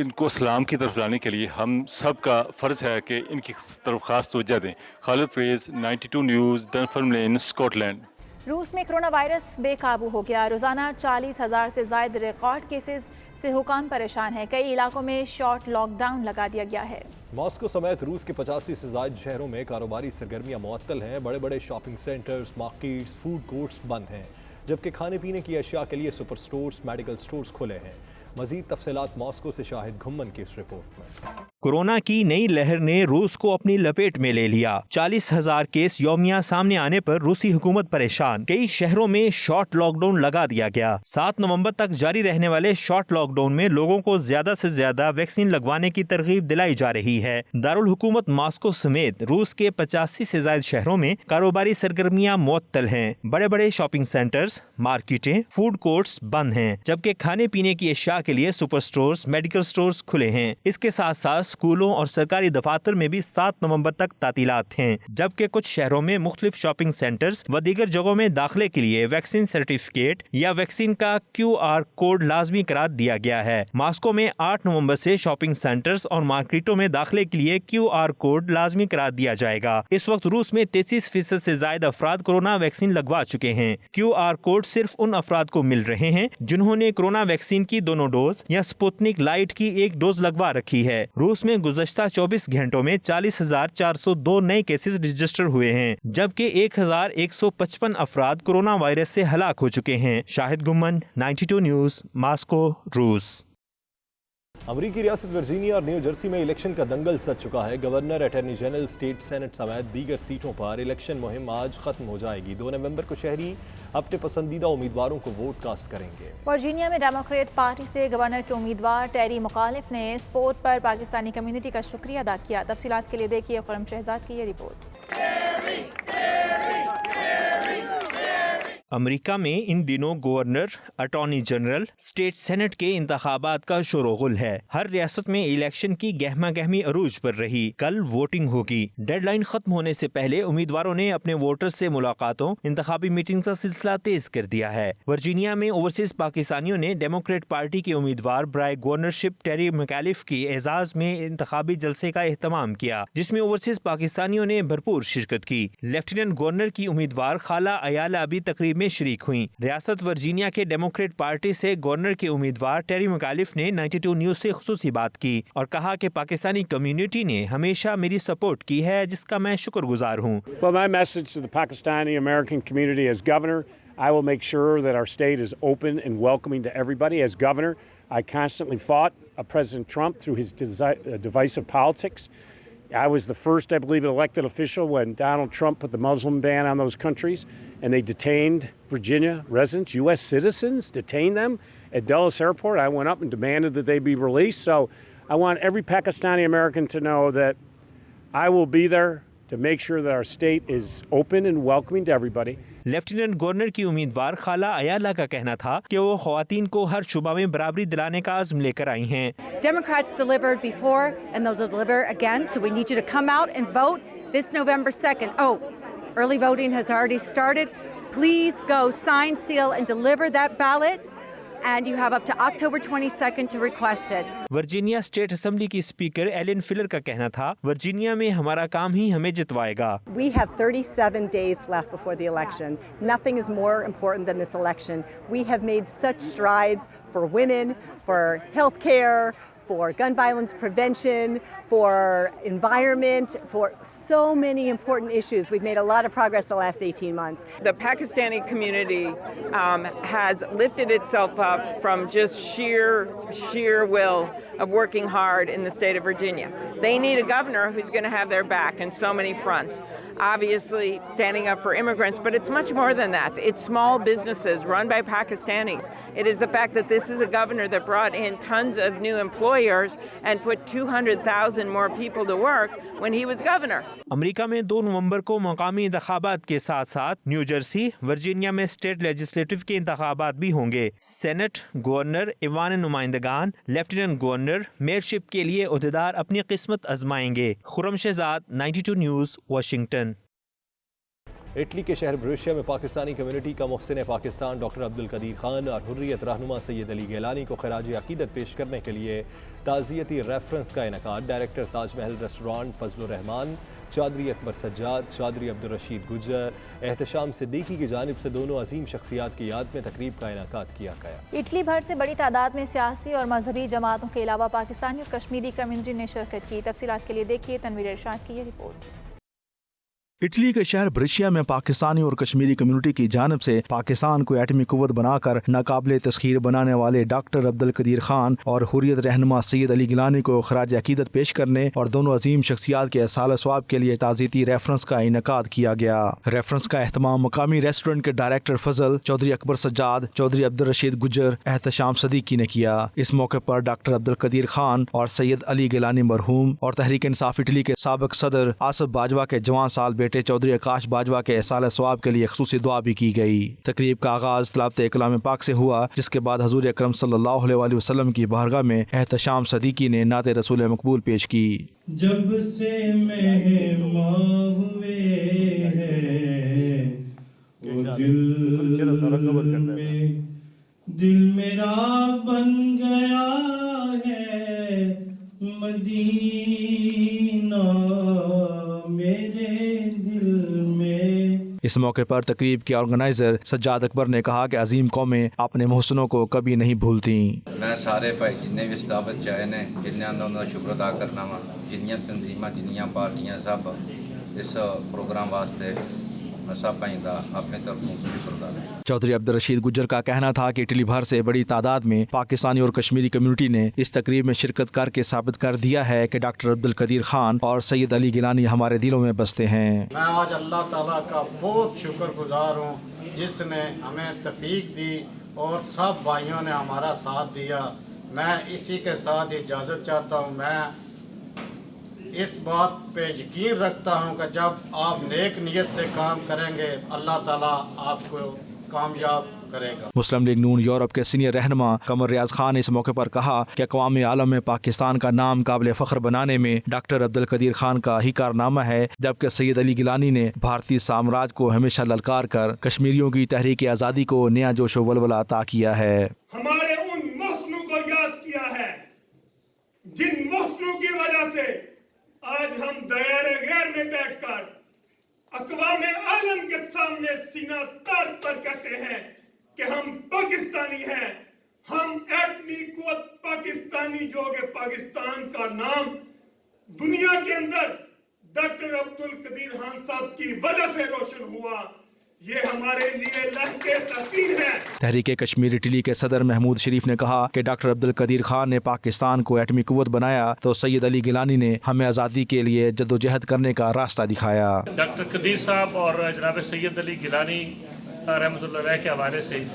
इनको इस्लाम की तरफ लाने के लिए हम सब का फ़र्ज़ है कि इनकी तरफ ख़ास तवज्जो दें। Khalid Parvez, 92 news, Dunfermline, Scotland. रूस में कोरोना वायरस बेकाबू हो गया। रोज़ाना 40,000 से ज़ायद रिकॉर्ड केसेस से हुकाम परेशान हैं। कई इलाकों में शॉर्ट लॉकडाउन लगा दिया गया है। मॉस्को समेत रूस के 85 से ज़ायद शहरों में कारोबारी सरगर्मियाँ मुअत्तल हैं। बड़े बड़े shopping centres, markets, food courts बंद हैं, जबकि खाने पीने की अशिया के लिए सुपर स्टोर्स, मेडिकल स्टोर्स खुले हैं। मज़ीद तफसीलात मॉस्को से शाहिद घुम्मन की इस रिपोर्ट में। कोरोना की नई लहर ने रूस को अपनी लपेट में ले लिया। 40,000 केस यौमिया सामने आने पर रूसी हुकूमत परेशान। कई शहरों में शॉर्ट लॉकडाउन लगा दिया गया। 7 नवंबर तक जारी रहने वाले शॉर्ट लॉकडाउन में लोगों को ज्यादा से ज्यादा वैक्सीन लगवाने की तरगीब दिलाई जा रही है। दारुल हुकूमत मॉस्को समेत रूस के 85 से ज्यादा शहरों में कारोबारी सरगर्मियां मुअत्तल हैं। बड़े बड़े शॉपिंग सेंटर्स, मार्केटें, फूड कोर्ट्स बंद हैं, जबकि खाने पीने की अशिया के लिए सुपर स्टोर्स, मेडिकल स्टोर्स खुले हैं। इसके साथ साथ स्कूलों और सरकारी दफातर में भी 7 नवंबर तक तातीलात हैं, जबकि कुछ शहरों में मुख्तलिफ शॉपिंग सेंटर्स व दीगर जगहों में दाखिले के लिए वैक्सीन सर्टिफिकेट या वैक्सीन का QR कोड लाजमी करार दिया गया है। मॉस्को में 8 नवंबर से शॉपिंग सेंटर्स और मार्केटों में दाखिले के लिए QR कोड लाजमी करार दिया जाएगा। इस वक्त रूस में 33% से ज्यादा अफराद कोरोना वैक्सीन लगवा चुके हैं। QR कोड सिर्फ उन अफराद को मिल रहे हैं जिन्होंने कोरोना वैक्सीन की दोनों डोज या स्पुतनिक लाइट की एक डोज लगवा रखी है। रूस में गुज़श्ता 24 घंटों में 40,402 नए केसेस रजिस्टर हुए हैं, जबकि 1,155 अफराद कोरोना वायरस से हलाक हो चुके हैं। शाहिद गुम्मन, 92 न्यूज़, मॉस्को, रूस। अमरीकी रियासत वर्जीनिया और न्यू जर्सी में इलेक्शन का दंगल सज चुका है। Governor, attorney general, state senate समेत दीगर सीटों पर इलेक्शन मुहिम आज खत्म हो जाएगी। 2 नवंबर को शहरी अपने पसंदीदा उम्मीदवारों को वोट कास्ट करेंगे। वर्जीनिया में डेमोक्रेट पार्टी से गवर्नर के उम्मीदवार टेरी मुखालिफ ने स्पोर्ट पर पाकिस्तानी कम्युनिटी का शुक्रिया अदा किया। तफसीलात के लिए देखिए खुर्रम शहजाद की ये रिपोर्ट। अमेरिका में इन दिनों governor, attorney general, state senate के इंतखाबात का शोरगुल है। हर रियासत में इलेक्शन की गहमा गहमी अरूज पर रही। कल वोटिंग होगी। डेडलाइन खत्म होने से पहले उम्मीदवारों ने अपने वोटर्स से मुलाकातों, इंतखाबी मीटिंग का सिलसिला तेज कर दिया है। वर्जीनिया में ओवरसीज पाकिस्तानियों ने डेमोक्रेट पार्टी के उम्मीदवार बराए गवर्नरशिप टेरी मुखालिफ की एजाज में इंतखाबी जलसे का एहतमाम किया, जिसमें ओवरसीज पाकिस्तानियों ने भरपूर शिरकत की। लेफ्टिनेंट गवर्नर की उम्मीदवार खाला अयाला भी तकरीब में शरीक हुई। रियासत वर्जीनिया के डेमोक्रेट पार्टी से गवर्नर के उम्मीदवार टेरी मुखालिफ ने 92 न्यूज़ से खुसूसी बात की और कहा कि पाकिस्तानी कम्युनिटी ने हमेशा मेरी सपोर्ट की है, जिसका मैं शुक्रगुजार हूँ। Well, my message to the Pakistani American community as governor, I will make sure that our state is open and welcoming to everybody. As governor, I constantly fought President Trump through his divisive politics. I was the first, I believe, elected official when Donald Trump put the Muslim ban on those countries, and they detained Virginia residents, U.S. citizens, detained them at Dulles Airport. I went up and demanded that they be released. So I want every Pakistani American to know that I will be there to make sure that our state is open and welcoming to everybody. Lieutenant governor की उम्मीदवार खाला अयाला का कहना था कि वो ख्वातीन को हर शुबा में बराबरी दिलाने का आज़म लेकर आई हैं। Democrats delivered before and they'll deliver again, so we need you to come out and vote this November 2nd. Oh, early voting has already started. Please go sign, seal and deliver that ballot. And you have up to October 22nd to request it. Virginia state assembly की speaker Elon filler का कहना था, Virginia में हमारा काम ही हमें जितवाएगा। We have 37 days left before the election. Nothing is more important than this election. We have made such strides for women, for health care, for gun violence prevention, for environment, for so many important issues. We've made a lot of progress the last 18 months. The Pakistani community has lifted itself up from just sheer will of working hard in the state of Virginia. They need a governor who's going to have their back in so many fronts. Obviously standing up for immigrants, but it's much more than that. It's small businesses run by Pakistanis. It is the fact that this is a governor that brought in tons of new employers and put 200,000 more people to work when he was governor. America में 2 नवंबर को मकामी इंतखाबात के साथ साथ New Jersey, Virginia में state legislative के इंतखाबात भी होंगे। सेनेट, गवर्नर, ईवान नुमाइंदगान, लेफ्टिनेंट गवर्नर, मेयरशिप के लिए ओहदेदार अपनी किस्मत आजमाएंगे। Khurram Shahzad, 92 news, Washington. Italy के शहर ब्रुशिया में पाकिस्तानी कम्युनिटी का मुहसिन पाकिस्तान डॉक्टर अब्दुल कदीर खान और हुर्रियत रहनुमा सैयद अली गैलानी को खराज अकीदत पेश करने के लिए ताज़ियती रेफरेंस का इनकाद। डायरेक्टर ताजमहल रेस्टोरेंट फजलुर रहमान, चौधरी अकबर सज्जाद, चौधरी अब्दुल रशीद गुज्जर, एहतशाम सिद्दीकी की जानिब से दोनों अजीम शख्सियात की याद में तकरीब का इनकाद किया गया। इटली भर से बड़ी तादाद में सियासी और मजहबी जमातों के अलावा पाकिस्तानी और कश्मीरी कम्युनिटी ने शिरकत की। तफसीलात के लिए देखिए तनवीर इरशाद की ये रिपोर्ट। इटली के शहर ब्रिशिया में पाकिस्तानी और कश्मीरी कम्युनिटी की जानब से पाकिस्तान को एटमी कुव्वत बनाकर नाकाबिले तस्खीर बनाने वाले डॉक्टर अब्दुल कदीर खान और हुर्रियत रहनुमा सैयद अली गिलानी को खराज अकीदत पेश करने और दोनों अजीम शख्सियात के साल सवाब के लिए ताज़ीती रेफरेंस का इनकाद किया गया। रेफरेंस का एहतमाम मकामी रेस्टोरेंट के डायरेक्टर फजल, चौधरी अकबर सज्जाद, चौधरी अब्दुल रशीद गुज्जर, एहतशाम सदीकी ने किया। इस मौके पर डॉक्टर अब्दुल कदीर खान और सैयद अली गिलानी मरहूम और तहरीक इंसाफ इटली के साबिक सदर आसिफ बाजवा के जवान साल बेटे चौधरी आकाश बाजवा के साल सवाब के लिए खसूसी दुआ भी की गई। तकरीब का आगाज तिलावत कलाम पाक से हुआ, जिसके बाद हजूर अकरम सल्लल्लाहु अलैहि वसल्लम की बारगाह में एहतशाम सदीकी ने नात रसूल मकबूल पेश की। जब से मेहमान हुए हैं वो दिल मेरा बन गया है मदीना मेरे दिल में। इस मौके पर तकरीब के ऑर्गेनाइजर सज्जाद अकबर ने कहा कि अजीम कौमें अपने मोहसिनों को कभी नहीं भूलती। मैं सारे भाई जिन्हें भी दावत चाहे ने जिन्होंने उन्होंने शुक्र अदा करना वा, जिन्नियां तंजीमां जिन्नियां पार्टियां सब इस प्रोग्राम वास्ते मैं सब भाई का अपने तरफों शुक्र अदा करना। चौधरी अब्दुल रशीद गुज्जर का कहना था कि इटली भर से बड़ी तादाद में पाकिस्तानी और कश्मीरी कम्युनिटी ने इस तकरीब में शिरकत करके साबित कर दिया है कि डॉक्टर अब्दुल कदीर खान और सैयद अली गिलानी हमारे दिलों में बसते हैं। मैं आज अल्लाह ताला का बहुत शुक्रगुजार हूँ जिसने हमें तौफीक दी और सब भाइयों ने हमारा साथ दिया। मैं इसी के साथ इजाज़त चाहता हूँ। मैं इस बात पे यकीन रखता हूँ कि जब आप नेक नियत से काम करेंगे अल्लाह ताला आपको कामयाब करेगा। मुस्लिम लीग नून यूरोप के सीनियर रहनुमा कमर रियाज खान ने इस मौके पर कहा कि अक़वाम आलम में पाकिस्तान का नाम काबिल फ़ख्र बनाने में डॉक्टर अब्दुल कदीर खान का ही कारनामा है, जबकि सैयद अली गिलानी ने भारतीय साम्राज्य को हमेशा ललकार कर कश्मीरियों की तहरीक आज़ादी को नया जोश व वलवला अता किया है। हमारे उन मसलों को याद किया है जिन मसलों की वजह से आज हम दायरे गैर में बैठकर अक़वाम आलम के सामने सीना तान कर कहते हैं कि हम पाकिस्तानी हैं, हम एटमी कुव्वत पाकिस्तानी जो कि पाकिस्तान का नाम दुनिया के अंदर डॉक्टर अब्दुल कदीर खान साहब की वजह से रोशन हुआ। ये हमारे लिए लहके तहसीन है। तहरीक कश्मीर इटली के सदर महमूद शरीफ ने कहा कि डॉक्टर अब्दुल कदीर खान ने पाकिस्तान को एटमी कुव्वत बनाया तो सैयद अली गिलानी ने हमें आज़ादी के लिए जद्दोजहद करने का रास्ता दिखाया। डॉक्टर कदीर साहब और जनाब सैयद अली गिलानी रहमतुल्लाह के हवाले से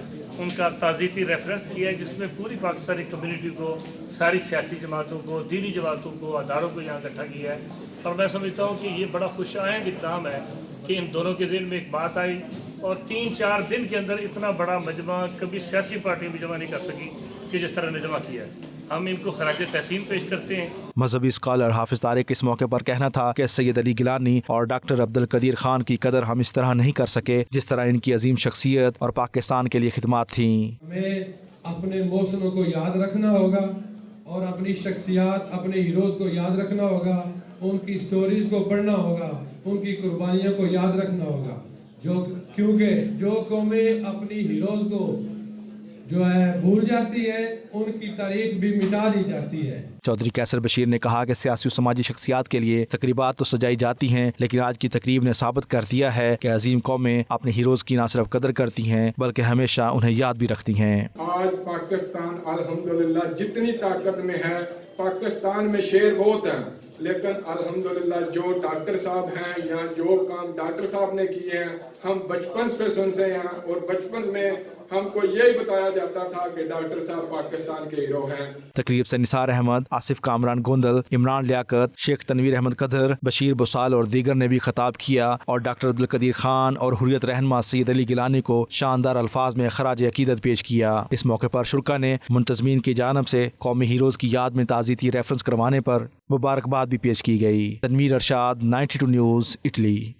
उनका ताज़ीती रेफरेंस किया है, जिसमें पूरी पाकिस्तानी कम्युनिटी को, सारी सियासी जमातों को, दीनी जमातों को, अदारों को यहाँ इकट्ठा किया है। और मैं समझता हूँ कि ये बड़ा खुशाइंद इक़दाम है कि इन दोनों के दिल में एक बात आई और 3-4 दिन के अंदर इतना बड़ा मजमा कभी सियासी पार्टी भी जमा नहीं कर सकी कि जिस तरह ने जमा किया है। हम इनको खराज तहसीन पेश करते हैं। मजहबी स्कॉलर हाफिज तारिक इस मौके पर कहना था कि सैयद अली गिलानी और डॉक्टर अब्दुल कदीर खान की कदर हम इस तरह नहीं कर सके जिस तरह इनकी अजीम शख्सियत और पाकिस्तान के लिए खिदमत थी। हमें अपने मौसमों को याद रखना होगा और अपनी शख्सियत, अपने हीरोज़ को याद रखना होगा, उनकी स्टोरीज को पढ़ना होगा, उनकी कुर्बानियों को याद रखना होगा। क्योंकि जो कौमें अपनी हीरोज़ को जो है भूल जाती है उनकी तारीख भी मिटा दी जाती है। चौधरी कैसर बशीर ने कहा कि सियासी और समाजी शख्सियात के लिए तकरीबात तो सजाई जाती हैं, लेकिन आज की तकरीब ने साबित कर दिया है कि अजीम कौमें अपने हीरोज़ की न सिर्फ कदर करती हैं बल्कि हमेशा उन्हें याद भी रखती हैं। आज पाकिस्तान अल्हम्दुलिल्लाह जितनी ताकत में है, पाकिस्तान में शेर बहुत हैं, लेकिन अल्हम्दुलिल्लाह जो डॉक्टर साहब हैं या जो काम डॉक्टर साहब ने किए हैं हम बचपन से सुनते हैं और बचपन में हमको यही बताया जाता था कि डॉक्टर साहब पाकिस्तान के हीरो हैं। तकरीब से निसार अहमद, आसिफ कामरान गोंदल, इमरान लियाकत, शेख तनवीर अहमद कदर, बशीर बुसाल और दीगर ने भी खिताब किया और डॉक्टर अब्दुल कदीर खान और हुर्रियत रहनुमा सैयद अली गिलानी को शानदार अल्फाज में खराज अकीदत पेश किया। इस मौके पर शुरका ने मुंतज़मीन की जानब से कौमी हीरोज़ की याद में ताज़ीती रेफरेंस करवाने पर मुबारकबाद भी पेश की गई। Tanveer Arshad, 92 news, Italy.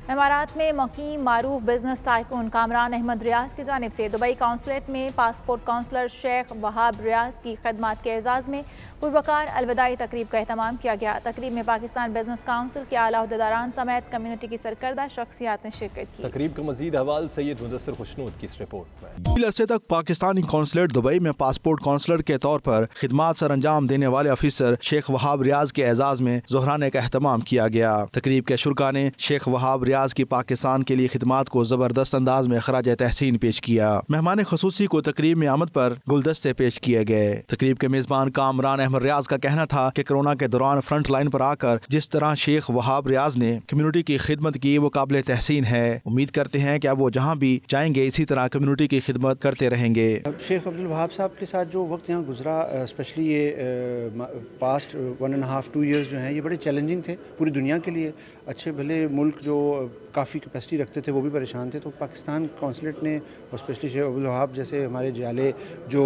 इमारात में मुक़ीम मारूफ बिजनेस टाइकून कामरान अहमद रियाज की जानिब से दुबई काउंसलेट में पासपोर्ट काउंसलर शेख वहाब रियाज की खदमात के एजाज़ में पुरवकार अलविदाई तकरीब का एहतमाम किया गया। तकरीब में पाकिस्तान बिजनेस काउंसिल के आला अहदेदारान समेत कम्युनिटी की सरकर्दा शख्सियात ने शिरकत की। तकरीब का मज़ीद हवाल सैयद मुदस्सिर खुशनूद की इस रिपोर्ट में। तवील अरसे तक पाकिस्तानी कौंसलेट दुबई में पासपोर्ट काउंसलर के तौर पर खिदमात सर अंजाम देने वाले अफसर शेख वहाब रियाज के एजाज़ में ज़ोहराने का एहतमाम किया गया। तकरीब के शुरका ने शेख वहाब रियाज की पाकिस्तान के लिए खिदमात को ज़बरदस्त अंदाज में खराज तहसीन पेश किया। मेहमान खसूसी को तकरीब में आमद पर गुलदस्ते पेश किए गए। तकरीब के मेज़बान कामरान अहमद रियाज का कहना था कि कोरोना के दौरान फ्रंट लाइन पर आकर जिस तरह शेख वहाब रियाज ने कम्युनिटी की खिदमत की वो काबिल तहसीन है। उम्मीद करते हैं कि अब वो जहाँ भी जाएंगे इसी तरह कम्युनिटी की खिदमत करते रहेंगे। शेख अब्दुल वहाब साहब के साथ जो वक्त यहाँ गुजरा, स्पेशली ये पास्ट 1.5-2 ईयर्स जो हैं ये बड़े चैलेंजिंग थे पूरी दुनिया के लिए। अच्छे भले मुल्क जो काफ़ी कैपेसिटी रखते थे वो भी परेशान थे, तो पाकिस्तान कौंसलेट ने और स्पेशली शेख अब्दुल वहाब जैसे हमारे जाले जो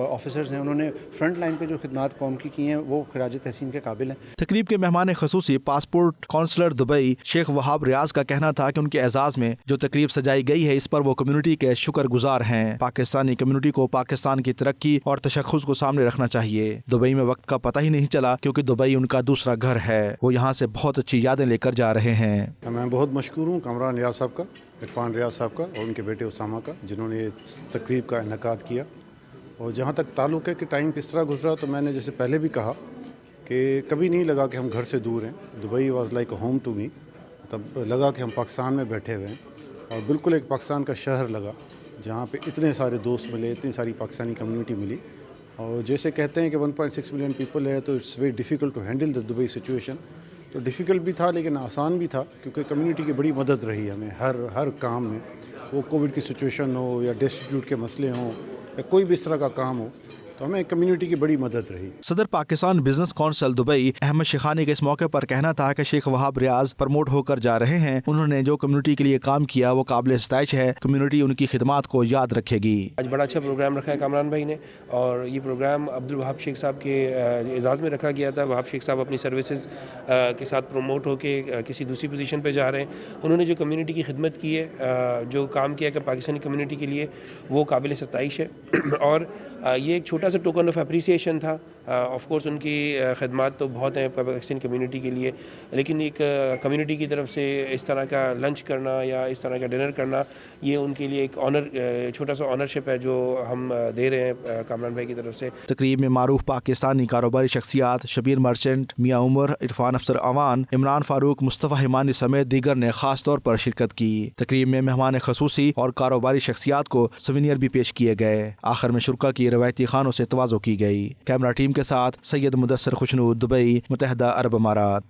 ऑफिसर्स हैं उन्होंने फ्रंट लाइन पे जो खिदमात कौम की हैं वो खराज तहसीन के काबिल हैं। तकरीब के मेहमान खसूसी passport counsellor Dubai Sheikh Wahab Riaz का कहना था कि उनके एजाज़ में जो तकरीब सजाई गई है इस पर वो कम्युनिटी के शुक्रगुजार हैं। पाकिस्तानी कम्युनिटी को पाकिस्तान की तरक्की और तशख्खुस को सामने रखना चाहिए। दुबई में वक्त का पता ही नहीं चला क्योंकि दुबई उनका दूसरा घर है। वो यहाँ से बहुत अच्छी यादें लेकर जा रहे हैं। मैं बहुत मशकूर हूँ कामरान रियाज साहब का, इरफान रियाज साहब का और उनके बेटे उसामा का, जिन्होंने इस तकरीब का इनेकाद किया। और जहाँ तक ताल्लुक़ है कि टाइम किस तरह गुजरा, तो मैंने जैसे पहले भी कहा कि कभी नहीं लगा कि हम घर से दूर हैं। Dubai was like a home to me. तब लगा कि हम पाकिस्तान में बैठे हुए हैं और बिल्कुल एक पाकिस्तान का शहर लगा जहाँ पे इतने सारे दोस्त मिले, इतनी सारी पाकिस्तानी कम्युनिटी मिली। और जैसे कहते हैं कि 1.6 मिलियन पीपल है तो it's very difficult to handle the Dubai situation. तो डिफ़िकल्ट भी था लेकिन आसान भी था क्योंकि कम्युनिटी की बड़ी मदद रही हमें हर काम में, वो कोविड की सिचुएशन हो या डिस्ट्रीब्यूट के मसले हों या कोई भी इस तरह का काम हो, तो हमें कम्युनिटी की बड़ी मदद रही। सदर Pakistan business council Dubai Ahmed Shekhani के इस मौके पर कहना था कि शेख वहाब रियाज प्रमोट होकर जा रहे हैं। उन्होंने जो कम्युनिटी के लिए काम किया वो काबिल सताइश है। कम्युनिटी उनकी खिदमात को याद रखेगी। आज बड़ा अच्छा प्रोग्राम रखा है कामरान भाई ने, और ये प्रोग्राम अब्दुल वहाब शेख साहब के एजाज़ में रखा गया था। वहाब शेख साहब अपनी सर्विसेज के साथ प्रमोट होकर किसी दूसरी पोजीशन पर जा रहे हैं। उन्होंने जो कम्युनिटी की खिदमत की है, जो काम किया है पाकिस्तानी कम्युनिटी के लिए, वो काबिल सताइश है। और ये एक छोटा सा टोकन ऑफ अप्रिसिएशन था। ऑफ कोर्स उनकी खदमात तो बहुत हैं पाकिस्तानी कम्युनिटी के लिए, लेकिन एक कम्युनिटी की तरफ से इस तरह का लंच करना या इस तरह का डिनर करना, ये उनके लिए एक ऑनर, छोटा सा ऑनरशिप है जो हम दे रहे हैं कामरान भाई की तरफ से। तकरीब में मारूफ पाकिस्तानी कारोबारी शख्सियात शबीर मर्चेंट, मियाँ उमर, इरफान अफसर अवान, इमरान फारूक, मुस्तफ़ा हिमानी समेत दीगर ने खास तौर पर शिरकत की। तकरीब में मेहमान खसूसी और कारोबारी शख्सियात को सवीनियर भी पेश किए गए। आखिर में शुरका की रवायती खानों से तवाज़ो की गई। कैमरा टीम के साथ सैयद मुदस्सिर खुशनूद, दुबई, मुत्तहिदा अरब अमारात।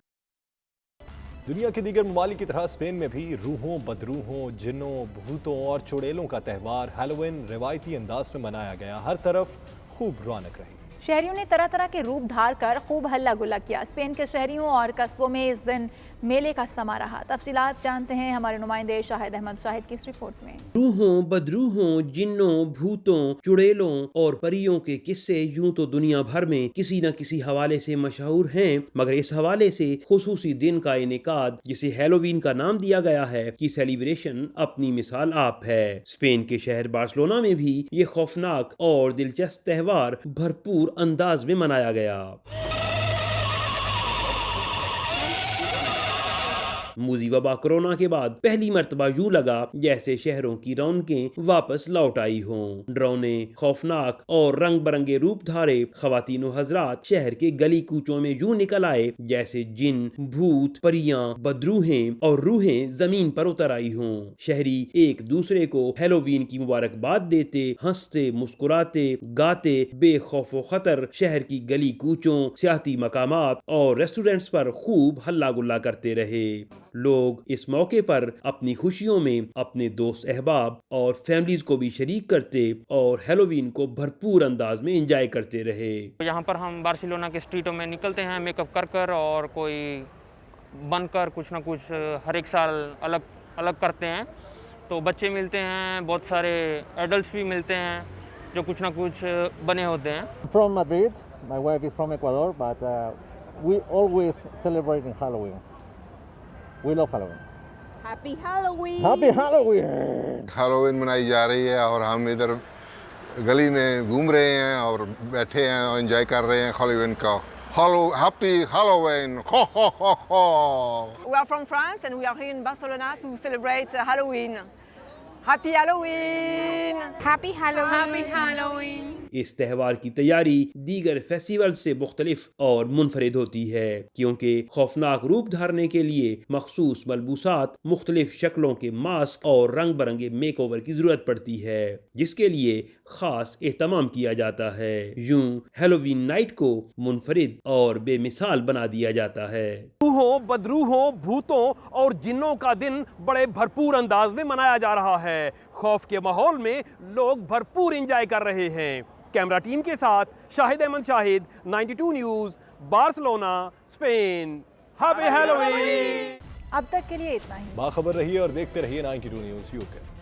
दुनिया के दीगर ममालिक की तरह स्पेन में भी रूहों, बदरूहों, जिन्नों, भूतों और चुड़ैलों का त्यौहार हैलोवीन रिवायती अंदाज में मनाया गया। हर तरफ खूब रौनक रही। शहरियों ने तरह तरह के रूप धार कर खूब हल्ला गुल्ला किया। स्पेन के शहरियों और कस्बों में इस दिन मेले का समा रहा। तफसीलात जानते हैं हमारे नुमाइंदे शाहिद अहमद शाहिद की इस रिपोर्ट में। रूहों, बदरूहों, जिन्नों, भूतों, चुड़ैलों और परियों के किस्से यूं तो दुनिया भर में किसी न किसी हवाले से मशहूर हैं, मगर इस हवाले से खुसूसी दिन का इनेकाद, जिसे हैलोवीन का नाम दिया गया है, की सेलिब्रेशन अपनी मिसाल आप है। स्पेन के शहर बार्सिलोना में भी ये खौफनाक और दिलचस्प त्यौहार भरपूर अंदाज में मनाया गया। मूजी वबा कोरोना के बाद पहली मर्तबा यूं लगा जैसे शहरों की रौनकें वापस लौट आई हों। डरावने, खौफनाक और रंग बरंगे रूप धारे ख्वातीनो हजरात शहर के गली कूचों में यूं निकल आए जैसे जिन, भूत, परियां, बदरूहें और रूहें जमीन पर उतर आई हों। शहरी एक दूसरे को हैलोवीन की मुबारकबाद देते, हंसते, मुस्कुराते, गाते, बेखौफ खतर शहर की गली कूचों, सियाहती मकामात और रेस्टोरेंट्स पर खूब हल्ला गुल्ला करते रहे। लोग इस मौके पर अपनी खुशियों में अपने दोस्त, अहबाब और फैमिलीज को भी शरीक करते और हैलोवीन को भरपूर अंदाज में एंजॉय करते रहे। यहाँ पर हम बार्सिलोना के स्ट्रीटों में निकलते हैं मेकअप कर कर और कोई बनकर कुछ ना कुछ हर एक साल अलग अलग करते हैं। तो बच्चे मिलते हैं, बहुत सारे एडल्ट्स भी मिलते हैं जो कुछ ना कुछ बने होते हैं। From Madrid, my wife is from Ecuador, but we always celebrating Halloween. We love Halloween. Happy Halloween! Happy Halloween! Halloween मनाई जा रही है और हम इधर गली में घूम रहे हैं और बैठे हैं और एंजॉय कर रहे हैं हैलोवीन का। Happy Halloween! Ho ho ho ho! We are from France and we are here in Barcelona to celebrate Halloween. Happy Halloween! Happy Halloween! Happy Halloween! اس تہوار کی تیاری دیگر فیسٹیول سے مختلف اور منفرد ہوتی ہے کیونکہ خوفناک روپ دھارنے کے لیے مخصوص ملبوسات، مختلف شکلوں کے ماسک اور رنگ برنگے میک اوور کی ضرورت پڑتی ہے جس کے لیے خاص اہتمام کیا جاتا ہے۔ یوں ہیلووین نائٹ کو منفرد اور بے مثال بنا دیا جاتا ہے۔ روحوں، بدروحوں، بھوتوں اور جنوں کا دن بڑے بھرپور انداز میں منایا جا رہا ہے۔ خوف کے ماحول میں لوگ بھرپور انجوائے کر رہے ہیں۔ کیمرہ ٹیم کے ساتھ شاہد احمد شاہد، 92 news, Barcelona, Spain. Happy Halloween! اب تک کے لیے اتنا ہی۔ باخبر رہیے اور دیکھتے رہیے 92 نیوز UK۔